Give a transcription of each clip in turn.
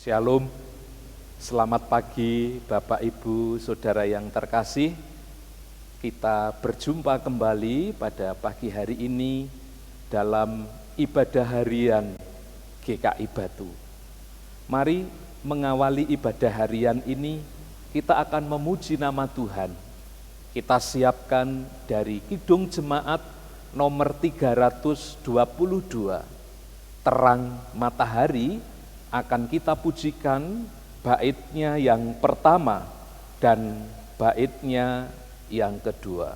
Shalom, selamat pagi Bapak Ibu Saudara yang terkasih. Kita berjumpa kembali pada pagi hari ini dalam ibadah harian GKI Batu. Mari mengawali ibadah harian ini, kita akan memuji nama Tuhan. Kita siapkan dari Kidung Jemaat nomor 322, Terang Matahari, akan kita pujikan baitnya yang pertama dan baitnya yang kedua.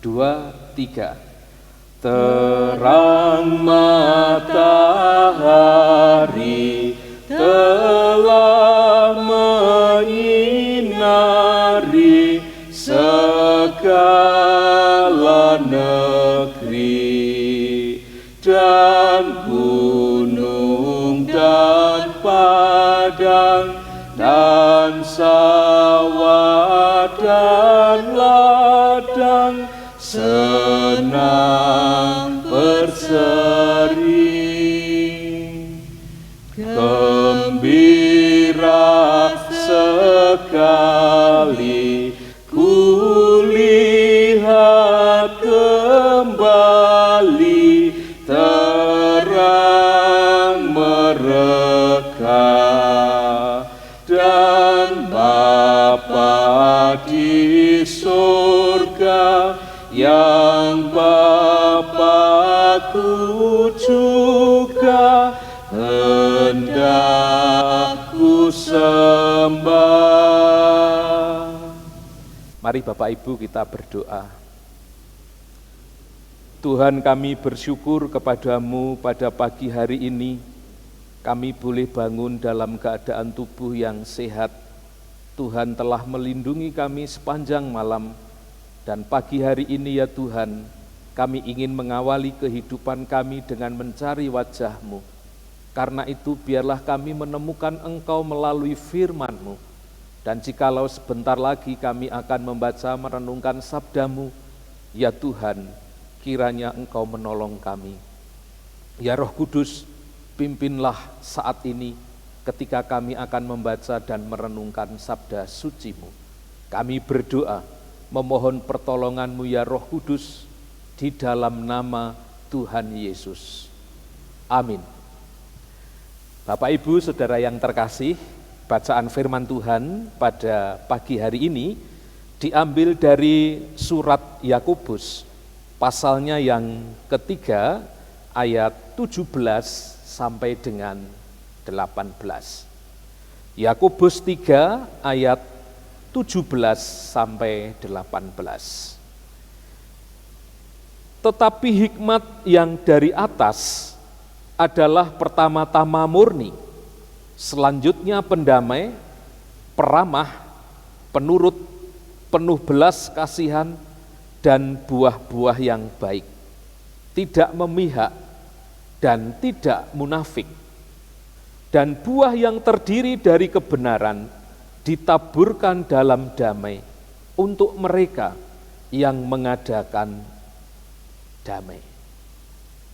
2, 3. Terang matahari telah menyinari segala negeri, dan gunung dan padang dan sawah dan ladang senang berseri. Gembira sekali kulihat kembali terang mereka, dan Bapa di surga yang Bapakku juga hendak ku sembah. Mari Bapak Ibu kita berdoa. Tuhan, kami bersyukur kepadamu pada pagi hari ini. Kami boleh bangun dalam keadaan tubuh yang sehat. Tuhan telah melindungi kami sepanjang malam. Dan pagi hari ini ya Tuhan, kami ingin mengawali kehidupan kami dengan mencari wajah-Mu. Karena itu biarlah kami menemukan Engkau melalui firman-Mu. Dan jikalau sebentar lagi kami akan membaca merenungkan sabda-Mu, ya Tuhan, kiranya Engkau menolong kami. Ya Roh Kudus, pimpinlah saat ini ketika kami akan membaca dan merenungkan sabda suci-Mu. Kami berdoa, memohon pertolongan-Mu ya Roh Kudus, di dalam nama Tuhan Yesus. Amin. Bapak Ibu Saudara yang terkasih, bacaan firman Tuhan pada pagi hari ini diambil dari surat Yakobus, pasalnya yang ketiga, ayat 17 sampai dengan 18. Yakobus 3 ayat 17 sampai 18. Tetapi hikmat yang dari atas adalah pertama-tama murni, selanjutnya pendamai, peramah, penurut, penuh belas kasihan, dan buah-buah yang baik, tidak memihak dan tidak munafik. Dan buah yang terdiri dari kebenaran ditaburkan dalam damai untuk mereka yang mengadakan damai.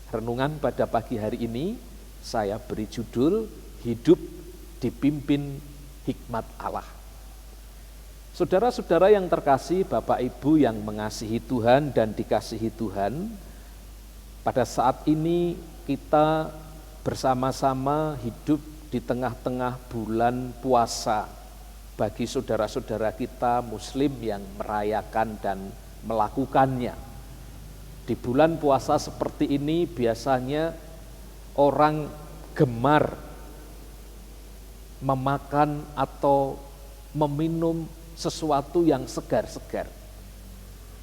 Renungan pada pagi hari ini saya beri judul Hidup dipimpin hikmat Allah. Saudara-saudara yang terkasih, Bapak Ibu yang mengasihi Tuhan dan dikasihi Tuhan, pada saat ini kita bersama-sama hidup di tengah-tengah bulan puasa bagi saudara-saudara kita Muslim yang merayakan dan melakukannya. Di bulan puasa seperti ini biasanya orang gemar memakan atau meminum sesuatu yang segar-segar.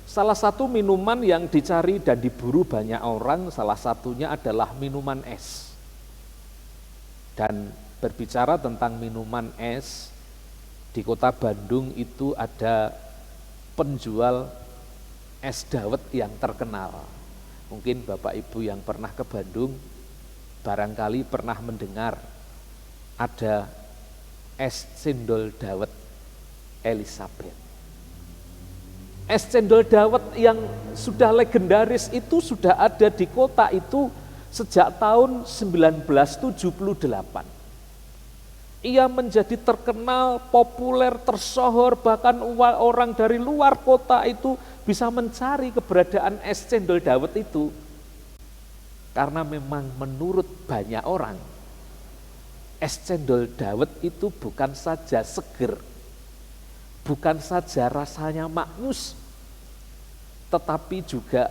Salah satu minuman yang dicari dan diburu banyak orang, salah satunya adalah minuman es. Dan berbicara tentang minuman es, di kota Bandung itu ada penjual es dawet yang terkenal. Mungkin Bapak Ibu yang pernah ke Bandung, barangkali pernah mendengar ada es cendol dawet Elizabeth. Es cendol dawet yang sudah legendaris itu sudah ada di kota itu sejak tahun 1978. Ia menjadi terkenal, populer, tersohor, bahkan orang dari luar kota itu bisa mencari keberadaan es cendol dawet itu. Karena memang menurut banyak orang, es cendol dawet itu bukan saja seger, bukan saja rasanya maknyus, tetapi juga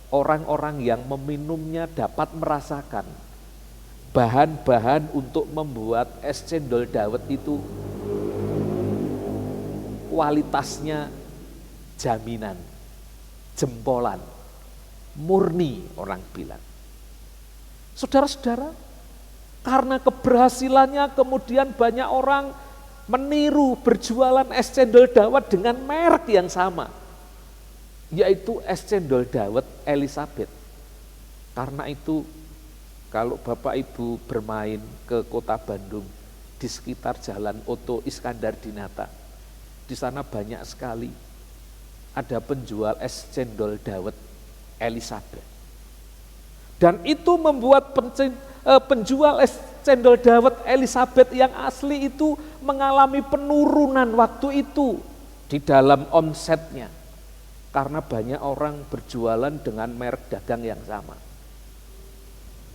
orang-orang yang meminumnya dapat merasakan bahan-bahan untuk membuat es cendol dawet itu kualitasnya jaminan, jempolan, murni orang bilang. Saudara-saudara, karena keberhasilannya kemudian banyak orang meniru berjualan es cendol dawet dengan merek yang sama, yaitu es cendol dawet Elizabeth. Karena itu kalau Bapak Ibu bermain ke kota Bandung, di sekitar Jalan Oto Iskandar Dinata, di sana banyak sekali ada penjual es cendol dawet Elizabeth. Dan itu membuat penjual es cendol dawet Elizabeth yang asli itu mengalami penurunan waktu itu di dalam omsetnya. Karena banyak orang berjualan dengan merek dagang yang sama.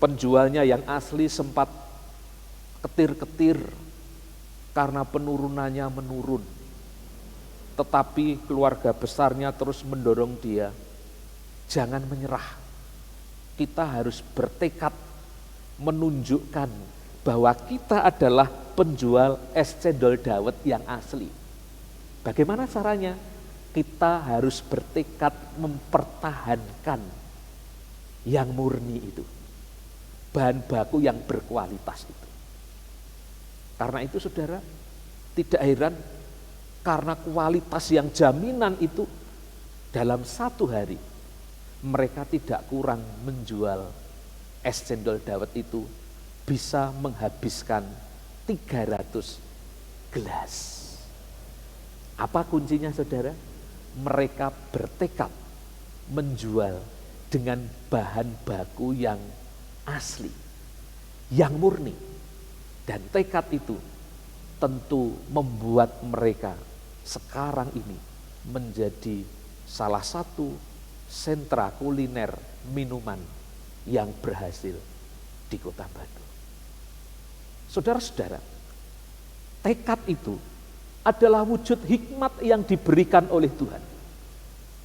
Penjualnya yang asli sempat ketir-ketir karena penurunannya menurun. Tetapi keluarga besarnya terus mendorong dia, jangan menyerah. Kita harus bertekad menunjukkan bahwa kita adalah penjual es cendol dawet yang asli. Bagaimana caranya? Kita harus bertekad mempertahankan yang murni itu, bahan baku yang berkualitas itu. Karena itu saudara, tidak heran karena kualitas yang jaminan itu, dalam satu hari mereka tidak kurang menjual es cendol dawet itu bisa menghabiskan 300 gelas. Apa kuncinya saudara? Mereka bertekad menjual dengan bahan baku yang asli, yang murni. Dan tekad itu tentu membuat mereka sekarang ini menjadi salah satu sentra kuliner minuman yang berhasil di kota Bandung. Saudara-saudara, tekad itu adalah wujud hikmat yang diberikan oleh Tuhan.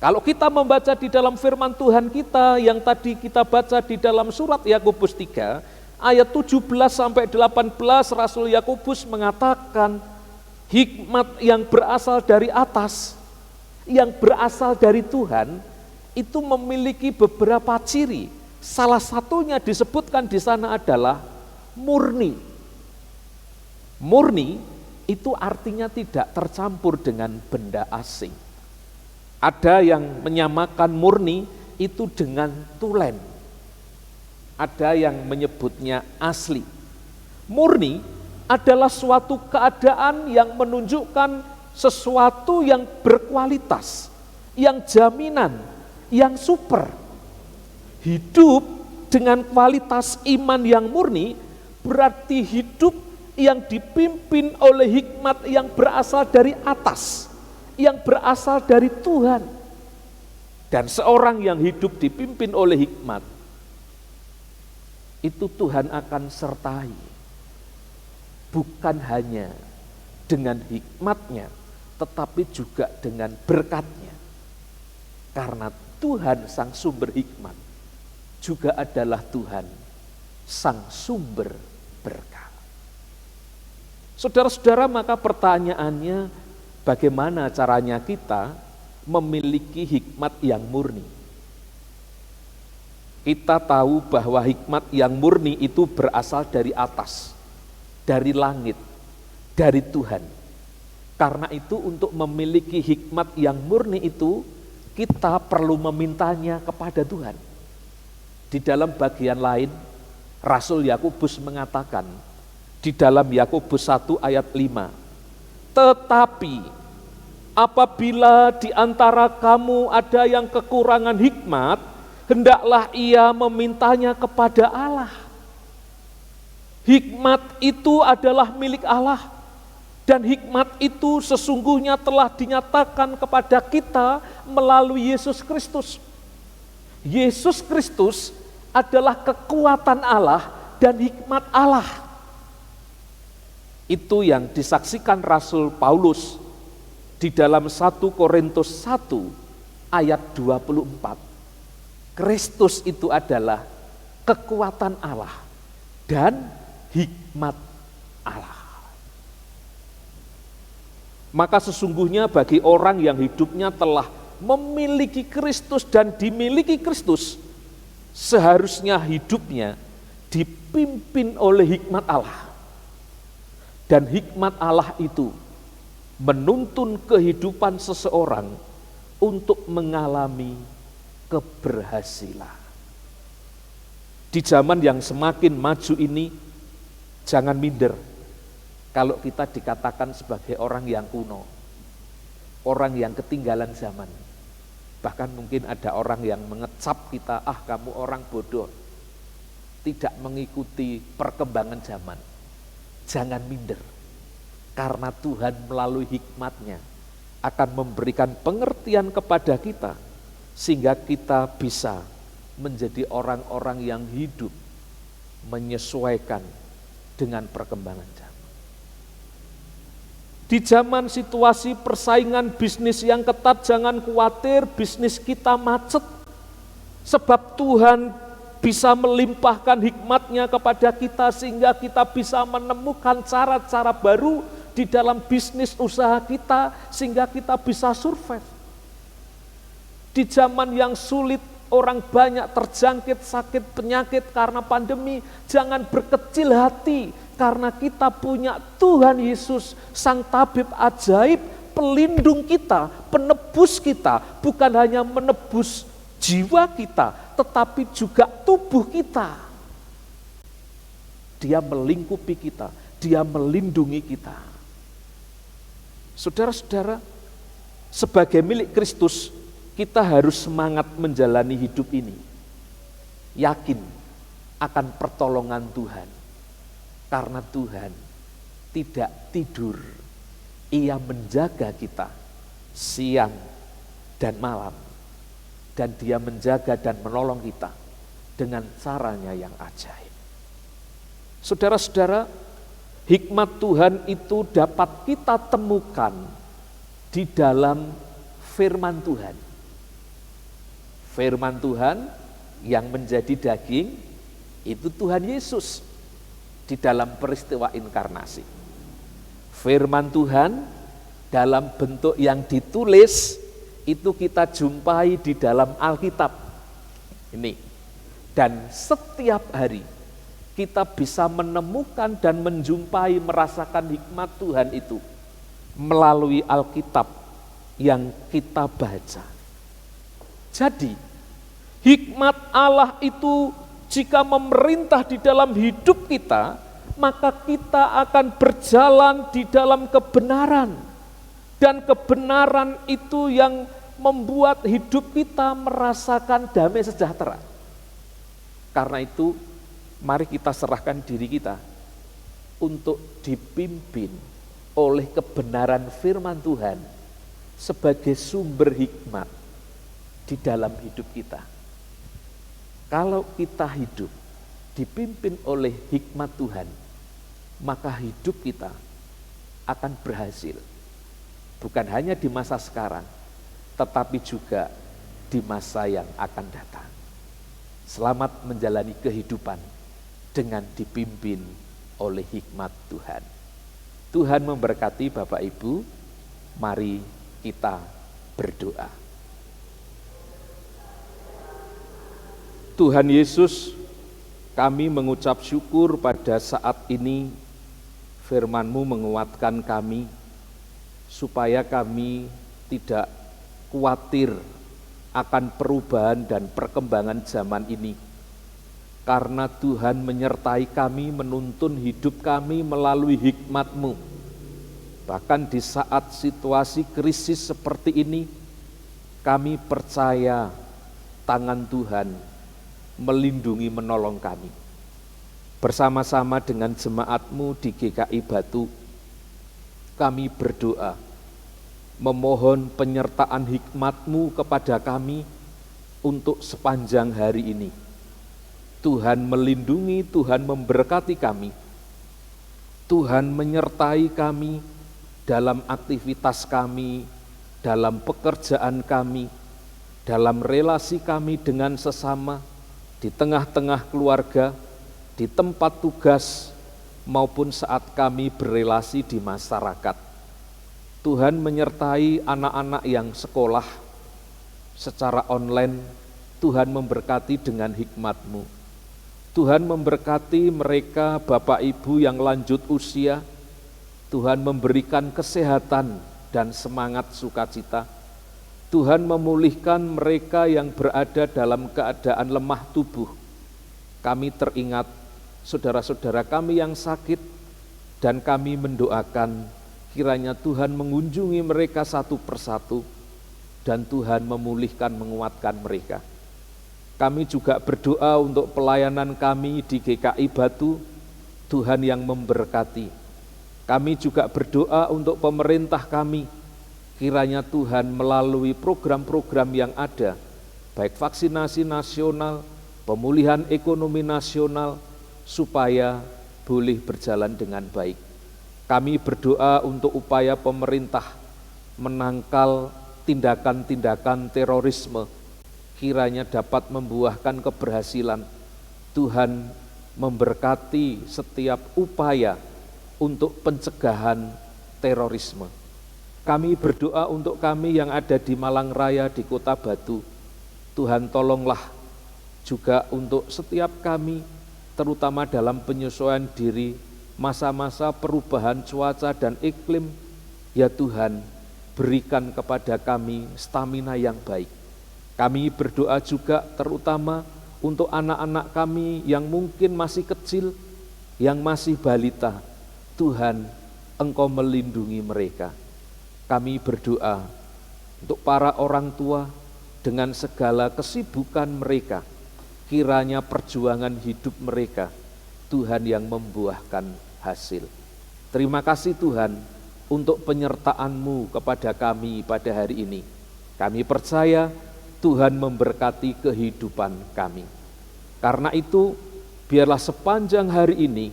Kalau kita membaca di dalam firman Tuhan kita yang tadi kita baca di dalam surat Yakobus 3 ayat 17 sampai 18, Rasul Yakobus mengatakan hikmat yang berasal dari atas, yang berasal dari Tuhan itu memiliki beberapa ciri. Salah satunya disebutkan di sana adalah murni. Murni itu artinya tidak tercampur dengan benda asing. Ada yang menyamakan murni itu dengan tulen. Ada yang menyebutnya asli. Murni adalah suatu keadaan yang menunjukkan sesuatu yang berkualitas, yang jaminan, yang super. Hidup dengan kualitas iman yang murni berarti hidup yang dipimpin oleh hikmat yang berasal dari atas, yang berasal dari Tuhan. Dan seorang yang hidup dipimpin oleh hikmat, itu Tuhan akan sertai. Bukan hanya dengan hikmatnya, tetapi juga dengan berkatnya. Karena Tuhan sang sumber hikmat, juga adalah Tuhan sang sumber berkat. Saudara-saudara, maka pertanyaannya, bagaimana caranya kita memiliki hikmat yang murni? Kita tahu bahwa hikmat yang murni itu berasal dari atas, dari langit, dari Tuhan. Karena itu untuk memiliki hikmat yang murni itu, kita perlu memintanya kepada Tuhan. Di dalam bagian lain, Rasul Yakobus mengatakan, di dalam Yakobus 1 ayat 5, tetapi apabila di antara kamu ada yang kekurangan hikmat, hendaklah ia memintanya kepada Allah. Hikmat itu adalah milik Allah, dan hikmat itu sesungguhnya telah dinyatakan kepada kita melalui Yesus Kristus. Yesus Kristus adalah kekuatan Allah dan hikmat Allah. Itu yang disaksikan Rasul Paulus di dalam 1 Korintus 1 ayat 24. Kristus itu adalah kekuatan Allah dan hikmat Allah. Maka sesungguhnya bagi orang yang hidupnya telah memiliki Kristus dan dimiliki Kristus, seharusnya hidupnya dipimpin oleh hikmat Allah. Dan hikmat Allah itu menuntun kehidupan seseorang untuk mengalami keberhasilan. Di zaman yang semakin maju ini, jangan minder kalau kita dikatakan sebagai orang yang kuno, orang yang ketinggalan zaman. Bahkan mungkin ada orang yang mengecap kita, kamu orang bodoh, tidak mengikuti perkembangan zaman. Jangan minder, karena Tuhan melalui hikmat-Nya akan memberikan pengertian kepada kita, sehingga kita bisa menjadi orang-orang yang hidup menyesuaikan dengan perkembangan zaman. Di zaman situasi persaingan bisnis yang ketat, jangan khawatir bisnis kita macet, sebab Tuhan bisa melimpahkan hikmat-Nya kepada kita sehingga kita bisa menemukan cara-cara baru di dalam bisnis usaha kita sehingga kita bisa survive. Di zaman yang sulit, orang banyak terjangkit sakit penyakit karena pandemi, jangan berkecil hati karena kita punya Tuhan Yesus, Sang Tabib ajaib, pelindung kita, penebus kita, bukan hanya menebus jiwa kita, tetapi juga tubuh kita. Dia melingkupi kita, Dia melindungi kita. Saudara-saudara, sebagai milik Kristus, kita harus semangat menjalani hidup ini, yakin akan pertolongan Tuhan, karena Tuhan tidak tidur, Ia menjaga kita siang dan malam, dan Dia menjaga dan menolong kita dengan caranya yang ajaib. Saudara-saudara, hikmat Tuhan itu dapat kita temukan di dalam firman Tuhan. Firman Tuhan yang menjadi daging itu Tuhan Yesus di dalam peristiwa inkarnasi. Firman Tuhan dalam bentuk yang ditulis itu kita jumpai di dalam Alkitab. Ini. Dan setiap hari kita bisa menemukan dan menjumpai, merasakan hikmat Tuhan itu melalui Alkitab yang kita baca. Jadi, hikmat Allah itu jika memerintah di dalam hidup kita, maka kita akan berjalan di dalam kebenaran. Dan kebenaran itu yang membuat hidup kita merasakan damai sejahtera. Karena itu, mari kita serahkan diri kita untuk dipimpin oleh kebenaran firman Tuhan sebagai sumber hikmat di dalam hidup kita. Kalau kita hidup dipimpin oleh hikmat Tuhan, maka hidup kita akan berhasil. Bukan hanya di masa sekarang, tetapi juga di masa yang akan datang. Selamat menjalani kehidupan dengan dipimpin oleh hikmat Tuhan. Tuhan memberkati Bapak Ibu, mari kita berdoa. Tuhan Yesus, kami mengucap syukur pada saat ini firman-Mu menguatkan kami, supaya kami tidak khawatir akan perubahan dan perkembangan zaman ini. Karena Tuhan menyertai kami, menuntun hidup kami melalui hikmat-Mu. Bahkan di saat situasi krisis seperti ini, kami percaya tangan Tuhan melindungi, menolong kami. bersama-sama dengan jemaat-Mu di GKI Batu, kami berdoa, memohon penyertaan hikmat-Mu kepada kami untuk sepanjang hari ini. Tuhan melindungi, Tuhan memberkati kami, Tuhan menyertai kami dalam aktivitas kami, dalam pekerjaan kami, dalam relasi kami dengan sesama, di tengah-tengah keluarga, di tempat tugas, maupun saat kami berelasi di masyarakat. Tuhan menyertai anak-anak yang sekolah secara online, Tuhan memberkati dengan hikmat-Mu. Tuhan memberkati mereka Bapak Ibu yang lanjut usia, Tuhan memberikan kesehatan dan semangat sukacita. Tuhan memulihkan mereka yang berada dalam keadaan lemah tubuh. Kami teringat saudara-saudara kami yang sakit dan kami mendoakan kiranya Tuhan mengunjungi mereka satu persatu dan Tuhan memulihkan, menguatkan mereka. Kami juga berdoa untuk pelayanan kami di GKI Batu, Tuhan yang memberkati. Kami juga berdoa untuk pemerintah kami, kiranya Tuhan melalui program-program yang ada, baik vaksinasi nasional, pemulihan ekonomi nasional, supaya boleh berjalan dengan baik. Kami berdoa untuk upaya pemerintah menangkal tindakan-tindakan terorisme, kiranya dapat membuahkan keberhasilan. Tuhan memberkati setiap upaya untuk pencegahan terorisme. Kami berdoa untuk kami yang ada di Malang Raya, di Kota Batu. Tuhan tolonglah juga untuk setiap kami, terutama dalam penyesuaian diri, masa-masa perubahan cuaca dan iklim. Ya Tuhan, berikan kepada kami stamina yang baik. Kami berdoa juga terutama untuk anak-anak kami yang mungkin masih kecil, yang masih balita. Tuhan, Engkau melindungi mereka. Kami berdoa untuk para orang tua dengan segala kesibukan mereka, kiranya perjuangan hidup mereka, Tuhan yang membuahkan hasil. Terima kasih Tuhan untuk penyertaan-Mu kepada kami pada hari ini. Kami percaya Tuhan memberkati kehidupan kami. Karena itu, biarlah sepanjang hari ini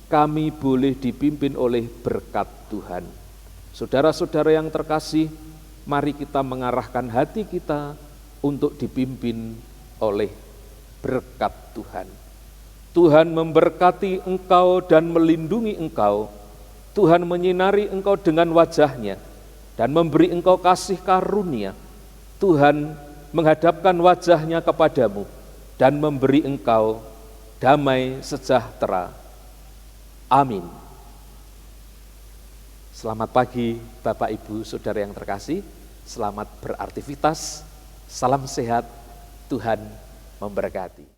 kami boleh dipimpin oleh berkat Tuhan. Saudara-saudara yang terkasih, mari kita mengarahkan hati kita untuk dipimpin oleh berkat Tuhan. Tuhan memberkati engkau dan melindungi engkau. Tuhan menyinari engkau dengan wajah-Nya dan memberi engkau kasih karunia. Tuhan menghadapkan wajah-Nya kepadamu dan memberi engkau damai sejahtera. Amin. Selamat pagi Bapak Ibu Saudara yang terkasih, selamat beraktivitas, salam sehat, Tuhan memberkati.